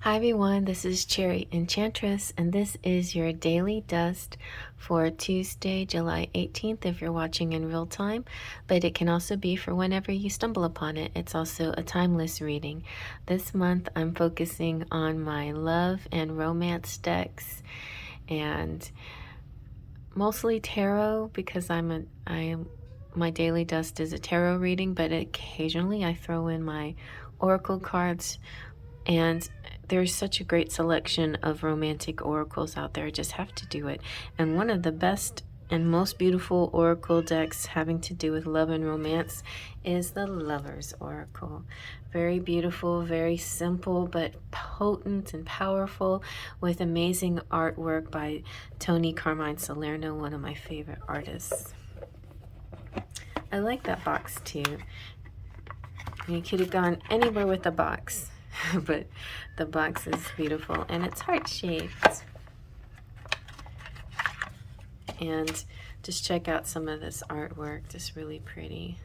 Hi everyone, this is Cherry Enchantress, and this is your daily dust for Tuesday, July 18th if you're watching in real time, but it can also be for whenever you stumble upon it. It's also a timeless reading. This month I'm focusing on my love and romance decks and mostly tarot because my daily dust is a tarot reading, but occasionally I throw in my oracle cards. And there's such a great selection of romantic oracles out there. I just have to do it. And one of the best and most beautiful oracle decks having to do with love and romance is the Lover's Oracle. Very beautiful, very simple, but potent and powerful, with amazing artwork by Tony Carmine Salerno, one of my favorite artists. I like that box too. You could have gone anywhere with the box. But the box is beautiful and it's heart-shaped. And just check out some of this artwork, just really pretty.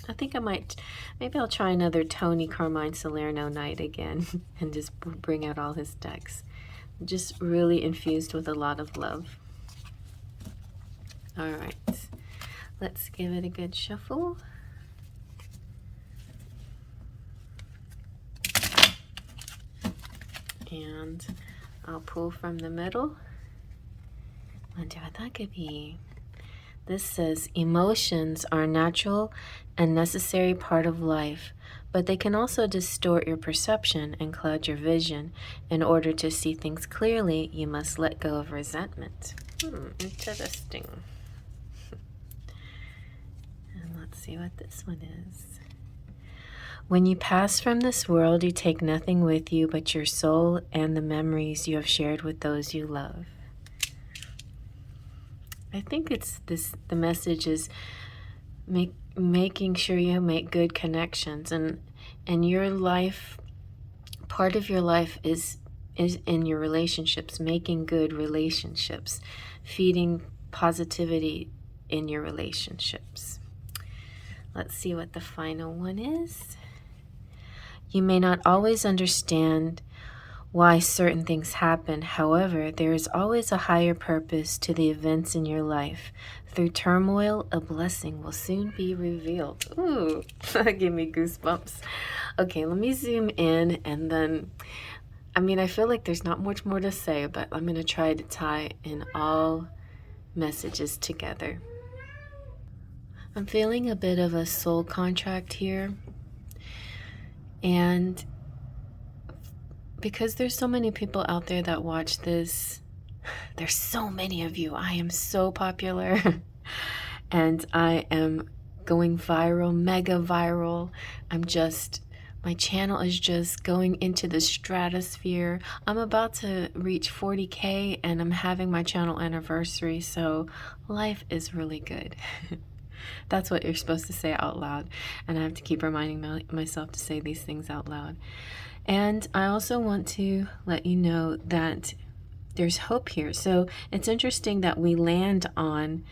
I think maybe I'll try another Tony Carmine Salerno night again and just bring out all his decks. Just really infused with a lot of love. All right, let's give it a good shuffle. And I'll pull from the middle. Wonder what that could be. This says, emotions are a natural and necessary part of life, but they can also distort your perception and cloud your vision. In order to see things clearly, you must let go of resentment. Interesting. And let's see what this one is. When you pass from this world, you take nothing with you but your soul and the memories you have shared with those you love. I think the message is making sure you make good connections, and your life, part of your life is in your relationships, making good relationships, feeding positivity in your relationships. Let's see what the final one is. You may not always understand why certain things happen. However, there is always a higher purpose to the events in your life. Through turmoil, a blessing will soon be revealed. Ooh, that gave me goosebumps. Okay, let me zoom in and then, I feel like there's not much more to say, but I'm going to try to tie in all messages together. I'm feeling a bit of a soul contract here. And because there's so many people out there that watch this, there's so many of you. I am so popular and I am going viral, mega viral. My channel is just going into the stratosphere. I'm about to reach 40K and I'm having my channel anniversary, so life is really good. That's what you're supposed to say out loud, and I have to keep reminding myself to say these things out loud. And I also want to let you know that there's hope here. So it's interesting that we land on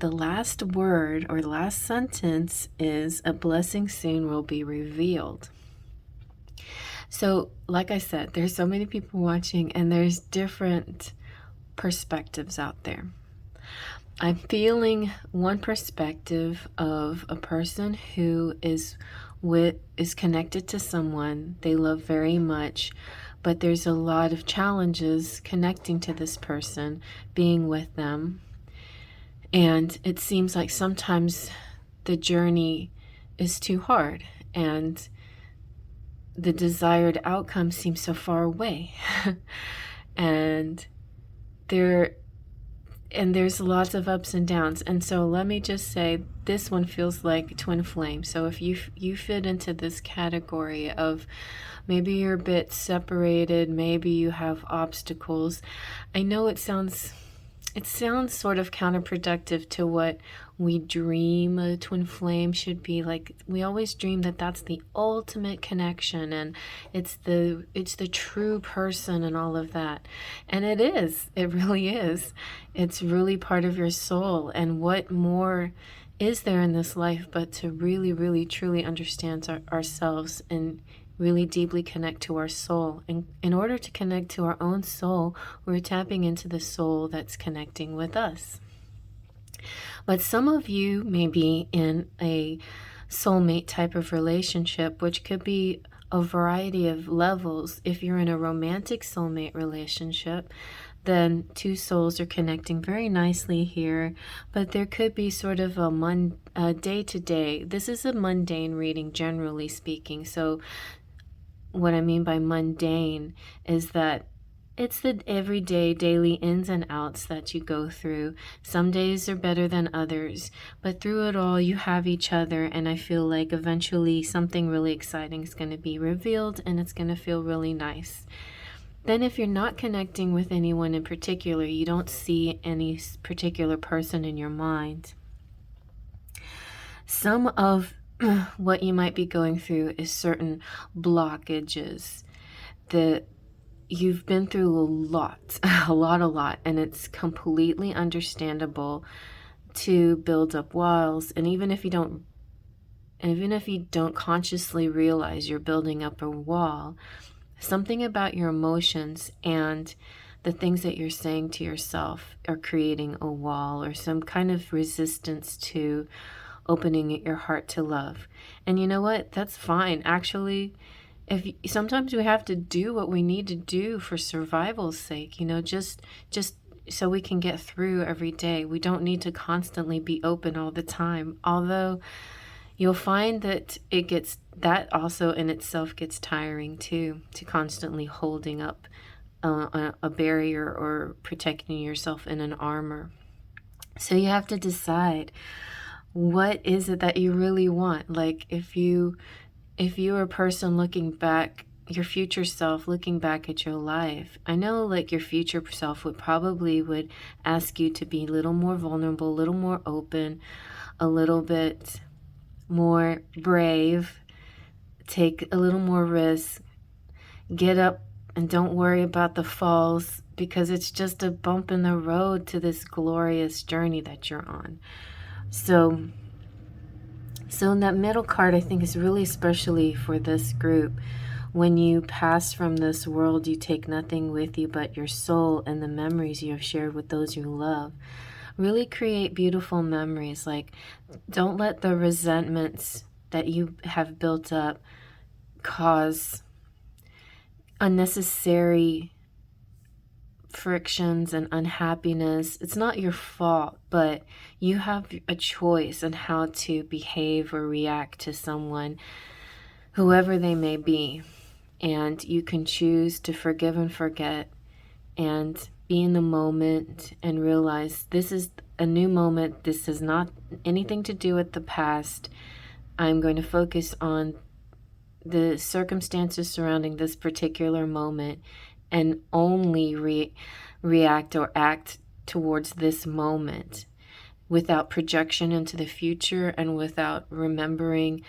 the last word, or the last sentence is, a blessing soon will be revealed. So like I said, there's so many people watching and there's different perspectives out there. I'm feeling one perspective of a person who is connected to someone they love very much, but there's a lot of challenges connecting to this person, being with them. And it seems like sometimes the journey is too hard and the desired outcome seems so far away. And there's lots of ups and downs. And so let me just say, this one feels like twin flame. So if you fit into this category of maybe you're a bit separated, maybe you have obstacles. I know it sounds sort of counterproductive to what we dream a twin flame should be. Like, we always dream that that's the ultimate connection and it's the true person and all of that. And it is. It really is. It's really part of your soul. And what more is there in this life but to really, really, truly understand ourselves and really deeply connect to our soul. And in order to connect to our own soul, we're tapping into the soul that's connecting with us. But some of you may be in a soulmate type of relationship, which could be a variety of levels. If you're in a romantic soulmate relationship, then two souls are connecting very nicely here, but there could be sort of a day-to-day. This is a mundane reading, generally speaking. So what I mean by mundane is that it's the everyday, daily ins and outs that you go through. Some days are better than others, but through it all, you have each other, and I feel like eventually something really exciting is going to be revealed, and it's going to feel really nice. Then if you're not connecting with anyone in particular, you don't see any particular person in your mind. Some of what you might be going through is certain blockages that you've been through a lot, and it's completely understandable to build up walls. And even if you don't consciously realize you're building up a wall, something about your emotions and the things that you're saying to yourself are creating a wall or some kind of resistance to opening your heart to love. And you know what? That's fine. Actually, sometimes we have to do what we need to do for survival's sake, just so we can get through every day. We don't need to constantly be open all the time. Although you'll find that that also in itself gets tiring too, to constantly holding up a barrier or protecting yourself in an armor. So you have to decide, what is it that you really want? Like if you're a person looking back, your future self looking back at your life, I know like your future self would ask you to be a little more vulnerable, a little more open, a little bit more brave, take a little more risk, get up and don't worry about the falls, because it's just a bump in the road to this glorious journey that you're on. So in that middle card, I think is really especially for this group. When you pass from this world, you take nothing with you but your soul and the memories you have shared with those you love. Really create beautiful memories. Like, don't let the resentments that you have built up cause unnecessary frictions and unhappiness. It's not your fault, but you have a choice on how to behave or react to someone, whoever they may be. And you can choose to forgive and forget and be in the moment and realize this is a new moment. This has not anything to do with the past. I'm going to focus on the circumstances surrounding this particular moment and only react or act towards this moment without projection into the future and without remembering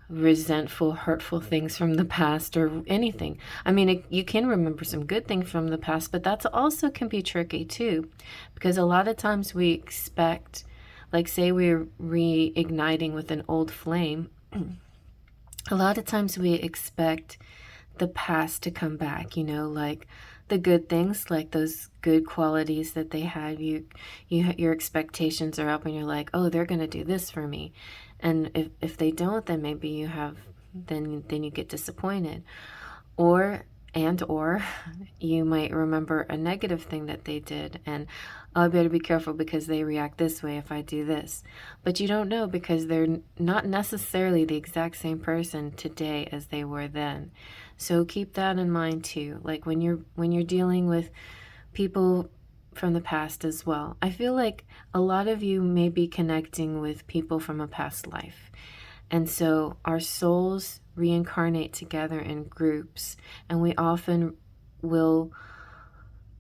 resentful, hurtful things from the past or anything. I mean, you can remember some good things from the past, but that also can be tricky too, because a lot of times we expect, like say we're reigniting with an old flame, a lot of times we expect the past to come back, like the good things, like those good qualities that they had. Your expectations are up and you're like, oh, they're going to do this for me. And if they don't, then maybe then you get disappointed. Or you might remember a negative thing that they did, and I better be careful because they react this way if I do this. But you don't know, because they're not necessarily the exact same person today as they were then. So keep that in mind too. Like when you're dealing with people from the past as well. I feel like a lot of you may be connecting with people from a past life. And so our souls reincarnate together in groups, and we often will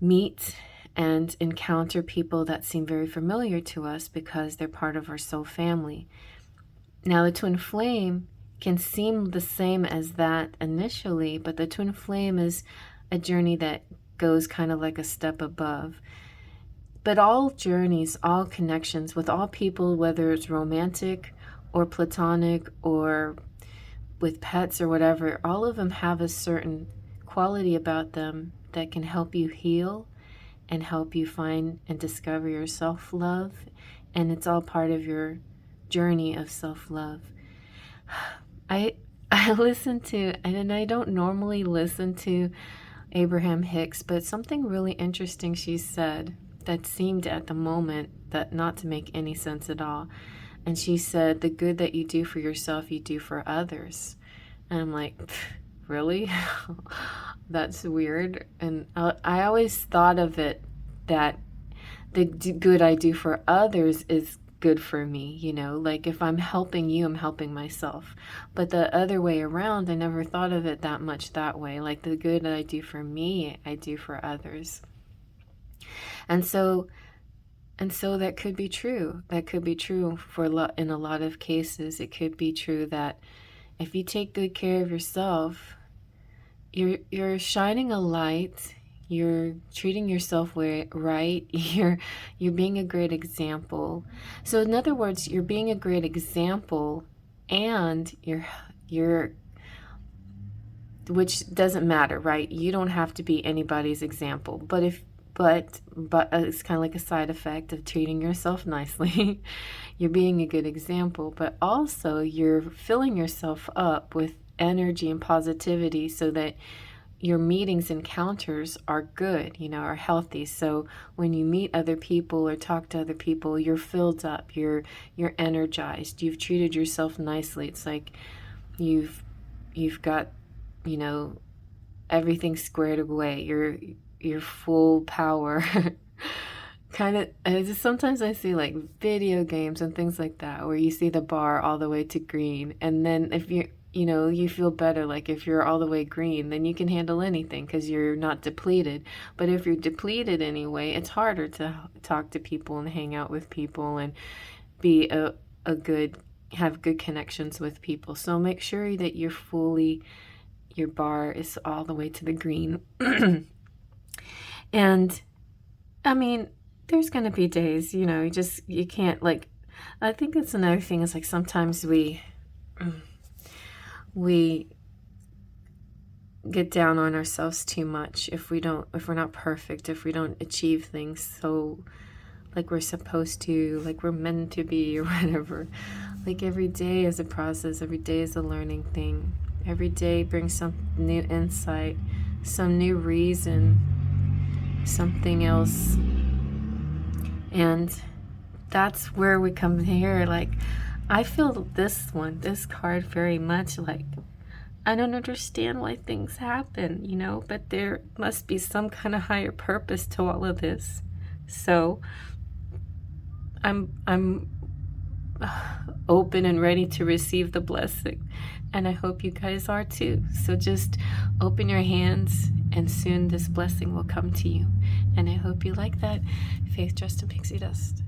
meet and encounter people that seem very familiar to us because they're part of our soul family. Now, the twin flame can seem the same as that initially, but the twin flame is a journey that goes kind of like a step above. But all journeys, all connections with all people, whether it's romantic or platonic or with pets or whatever, all of them have a certain quality about them that can help you heal and help you find and discover your self-love. And it's all part of your journey of self-love. I listen to, and I don't normally listen to Abraham Hicks, but something really interesting she said that seemed at the moment that not to make any sense at all. And she said, the good that you do for yourself, you do for others. And I'm like, really? That's weird. And I always thought of it that the good I do for others is good for me, you know, like if I'm helping you, I'm helping myself. But the other way around, I never thought of it that much that way. Like the good that I do for me, I do for others. And so that could be true. That could be true for in a lot of cases. It could be true that if you take good care of yourself, you're shining a light. You're treating yourself right. You're being a great example. So in other words, you're being a great example, and you're which doesn't matter, right? You don't have to be anybody's example. But it's kind of like a side effect of treating yourself nicely. You're being a good example, but also you're filling yourself up with energy and positivity so that your meetings, encounters are good, you know, are healthy. So when you meet other people or talk to other people, you're filled up, you're energized, you've treated yourself nicely. It's like you've got, you know, everything squared away. Your full power. Kind of, just sometimes I see like video games and things like that where you see the bar all the way to green, and then if you know, you feel better. Like if you're all the way green, then you can handle anything because you're not depleted. But if you're depleted anyway, it's harder to talk to people and hang out with people and be have good connections with people. So make sure that your bar is all the way to the green. And I mean, there's going to be days, you know, you can't, like, I think it's another thing is like sometimes we get down on ourselves too much if we're not perfect, if we don't achieve things so like we're supposed to, like we're meant to be or whatever. Like every day is a process, every day is a learning thing. Every day brings some new insight, some new reason, something else. And that's where we come here. Like, I feel this card very much like, I don't understand why things happen, you know, but there must be some kind of higher purpose to all of this. So I'm open and ready to receive the blessing, and I hope you guys are too. So just open your hands, and soon this blessing will come to you. And I hope you like that. Faith, trust, and pixie dust.